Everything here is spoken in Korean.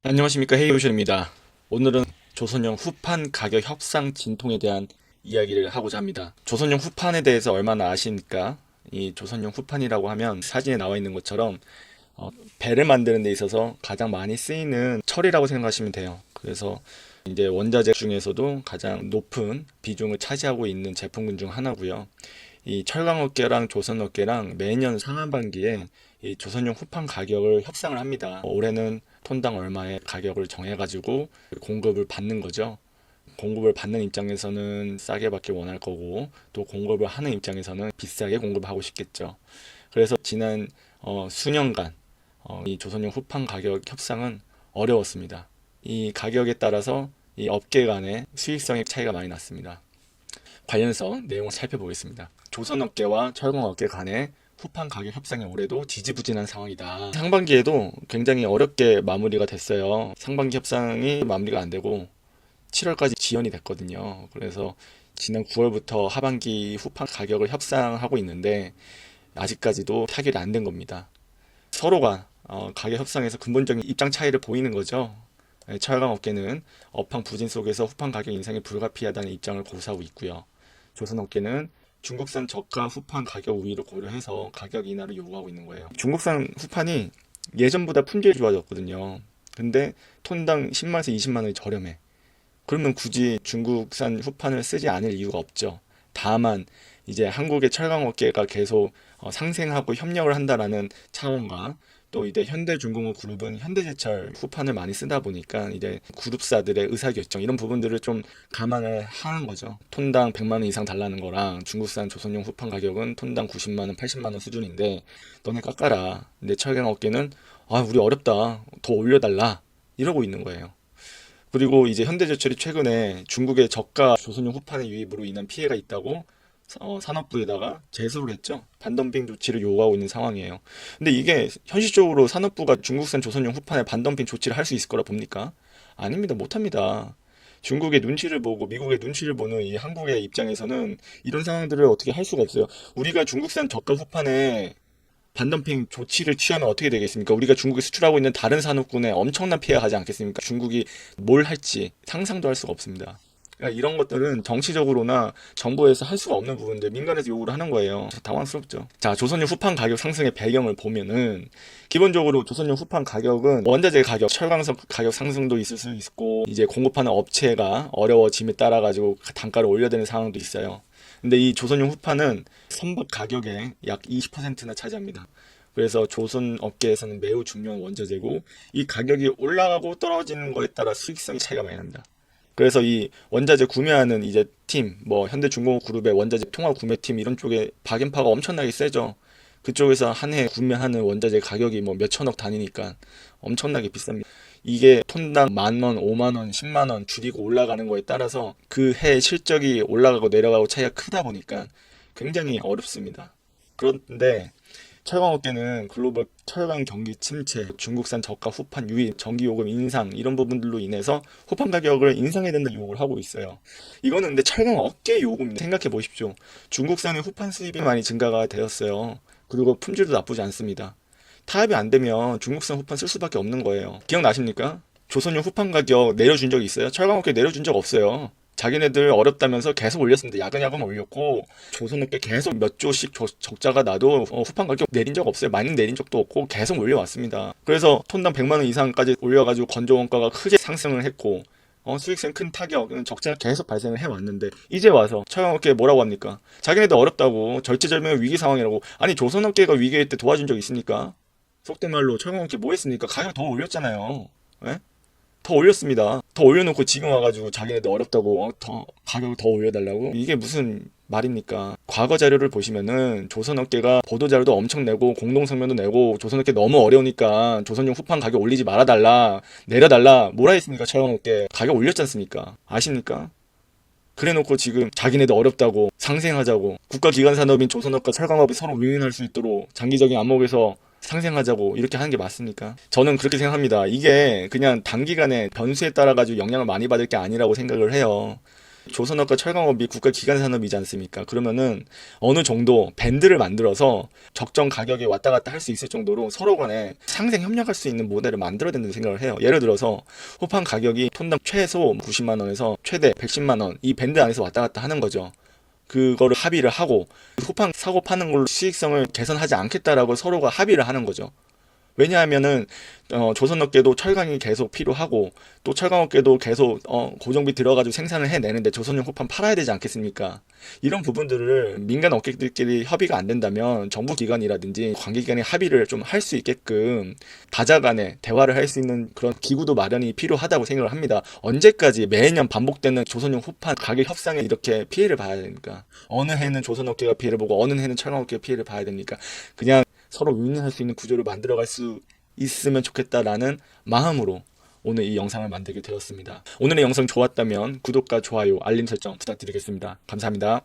안녕하십니까, 헤이오션입니다. 오늘은 조선용 후판 가격 협상 진통에 대한 이야기를 하고자 합니다. 조선용 후판에 대해서 얼마나 아십니까? 이 조선용 후판이라고 하면 사진에 나와 있는 것처럼 배를 만드는 데 있어서 가장 많이 쓰이는 철이라고 생각하시면 돼요. 그래서 이제 원자재 중에서도 가장 높은 비중을 차지하고 있는 제품군 중 하나고요. 이 철강업계랑 조선업계랑 매년 상하반기에 이 조선용 후판 가격을 협상을 합니다. 올해는 톤당 얼마의 가격을 정해가지고 공급을 받는 거죠. 공급을 받는 입장에서는 싸게 받길 원할 거고, 또 공급을 하는 입장에서는 비싸게 공급하고 싶겠죠. 그래서 지난 수년간 이 조선용 후판 가격 협상은 어려웠습니다. 이 가격에 따라서 이 업계 간의 수익성의 차이가 많이 났습니다. 관련해서 내용을 살펴보겠습니다. 조선업계와 철강업계 간의 후판 가격 협상이 올해도 지지부진한 상황이다. 상반기에도 굉장히 어렵게 마무리가 됐어요. 상반기 협상이 마무리가 안 되고 7월까지 지연이 됐거든요. 그래서 지난 9월부터 하반기 후판 가격을 협상하고 있는데 아직까지도 타결이 안 된 겁니다. 서로가 가격 협상에서 근본적인 입장 차이를 보이는 거죠. 철강업계는 업황 부진 속에서 후판 가격 인상이 불가피하다는 입장을 고수하고 있고요. 조선업계는 중국산 저가 후판 가격 우위를 고려해서 가격 인하를 요구하고 있는 거예요. 중국산 후판이 예전보다 품질이 좋아졌거든요. 근데 톤당 10만에서 20만 원이 저렴해. 그러면 굳이 중국산 후판을 쓰지 않을 이유가 없죠. 다만 이제 한국의 철강업계가 계속 상생하고 협력을 한다라는 차원과 또 이제 현대중공업 그룹은 현대제철 후판을 많이 쓰다 보니까 이제 그룹사들의 의사결정 이런 부분들을 좀 감안을 하는 거죠. 톤당 100만 원 이상 달라는 거랑 중국산 조선용 후판 가격은 톤당 90만 원, 80만 원 수준인데 너네 깎아라. 근데 철강업계는 우리 어렵다. 더 올려달라. 이러고 있는 거예요. 그리고 이제 현대제철이 최근에 중국의 저가 조선용 후판의 유입으로 인한 피해가 있다고 산업부에다가 제소를 했죠. 반덤핑 조치를 요구하고 있는 상황이에요. 근데 이게 현실적으로 산업부가 중국산 조선용 후판에 반덤핑 조치를 할 수 있을 거라 봅니까? 아닙니다. 못합니다. 중국의 눈치를 보고 미국의 눈치를 보는 이 한국의 입장에서는 이런 상황들을 어떻게 할 수가 없어요. 우리가 중국산 저가 후판에 반덤핑 조치를 취하면 어떻게 되겠습니까? 우리가 중국에 수출하고 있는 다른 산업군에 엄청난 피해가 가지 않겠습니까? 중국이 뭘 할지 상상도 할 수가 없습니다. 그러니까 이런 것들은 정치적으로나 정부에서 할 수가 없는 부분들 민간에서 요구를 하는 거예요. 당황스럽죠. 자, 조선용 후판 가격 상승의 배경을 보면은 기본적으로 조선용 후판 가격은 원자재 가격, 철강석 가격 상승도 있을 수 있고 이제 공급하는 업체가 어려워짐에 따라 가지고 단가를 올려야 되는 상황도 있어요. 근데 이 조선용 후판은 선박 가격의 약 20%나 차지합니다. 그래서 조선 업계에서는 매우 중요한 원자재고 이 가격이 올라가고 떨어지는 거에 따라 수익성이 차이가 많이 납니다. 그래서 이 원자재 구매하는 이제 팀, 뭐 현대중공업 그룹의 원자재 통합 구매팀 이런 쪽에 박앤파가 엄청나게 세죠. 그쪽에서 한 해 구매하는 원자재 가격이 뭐 몇천억 단위니까 엄청나게 비쌉니다. 이게 톤당 10,000원, 50,000원, 10만 원 줄이고 올라가는 거에 따라서 그 해 실적이 올라가고 내려가고 차이가 크다 보니까 굉장히 어렵습니다. 그런데 철강업계는 글로벌 철강 경기 침체, 중국산 저가 후판 유입, 전기요금 인상 이런 부분들로 인해서 후판 가격을 인상해야 된다는 요구를 하고 있어요. 이거는 근데 철강업계 요구입니다. 생각해 보십시오. 중국산의 후판 수입이 많이 증가가 되었어요. 그리고 품질도 나쁘지 않습니다. 타협이 안 되면 중국산 후판 쓸 수밖에 없는 거예요. 기억나십니까? 조선용 후판 가격 내려준 적이 있어요? 철강업계 내려준 적 없어요. 자기네들 어렵다면서 계속 올렸습니다. 야금야금 올렸고 조선업계 계속 몇 조씩 적자가 나도 후판 가격 내린 적 없어요. 많이 내린 적도 없고 계속 올려왔습니다. 그래서 톤당 100만 원 이상까지 올려가지고 건조 원가가 크게 상승을 했고 수익성 큰 타격, 적자가 계속 발생을 해왔는데 이제 와서 철강업계 뭐라고 합니까? 자기네들 어렵다고 절체절명의 위기 상황이라고. 아니 조선업계가 위기일 때 도와준 적 있습니까? 속된 말로 철강업계 뭐 했습니까? 가격 더 올렸잖아요. 예? 더 올렸습니다. 더 올려놓고 지금 와가지고 자기네들 어렵다고 더 가격을 더 올려달라고? 이게 무슨 말입니까? 과거 자료를 보시면은 조선업계가 보도자료도 엄청 내고 공동성명도 내고 조선업계 너무 어려우니까 조선용 후판 가격 올리지 말아달라 내려달라 뭐라 했습니까? 철강업계 가격 올렸지 않습니까? 아십니까? 그래놓고 지금 자기네들 어렵다고 상생하자고 국가기관산업인 조선업과 철강업이 서로 윈윈할 수 있도록 장기적인 안목에서 상생하자고 이렇게 하는 게 맞습니까? 저는 그렇게 생각합니다. 이게 그냥 단기간에 변수에 따라 가지고 영향을 많이 받을 게 아니라고 생각을 해요. 조선업과 철강업이 국가 기관 산업이지 않습니까? 그러면은 어느 정도 밴드를 만들어서 적정 가격에 왔다 갔다 할 수 있을 정도로 서로 간에 상생 협력할 수 있는 모델을 만들어야 된다고 생각을 해요. 예를 들어서 호판 가격이 톤당 최소 90만 원에서 최대 110만 원 이 밴드 안에서 왔다 갔다 하는 거죠. 그거를 합의를 하고 호판 사고 파는 걸로 수익성을 개선하지 않겠다라고 서로가 합의를 하는 거죠. 왜냐하면은 조선업계도 철강이 계속 필요하고 또 철강업계도 계속 고정비 들어가지고 생산을 해내는데 조선용 호판 팔아야 되지 않겠습니까? 이런 부분들을 민간 업계들끼리 협의가 안 된다면 정부 기관이라든지 관계기관이 합의를 좀 할 수 있게끔 다자 간에 대화를 할 수 있는 그런 기구도 마련이 필요하다고 생각을 합니다. 언제까지 매년 반복되는 조선용 호판 가격 협상에 이렇게 피해를 봐야 됩니까? 어느 해는 조선업계가 피해를 보고 어느 해는 철강업계가 피해를 봐야 됩니까? 그냥 서로 윈윈할 수 있는 구조를 만들어갈 수 있으면 좋겠다라는 마음으로 오늘 이 영상을 만들게 되었습니다. 오늘의 영상 좋았다면 구독과 좋아요, 알림 설정 부탁드리겠습니다. 감사합니다.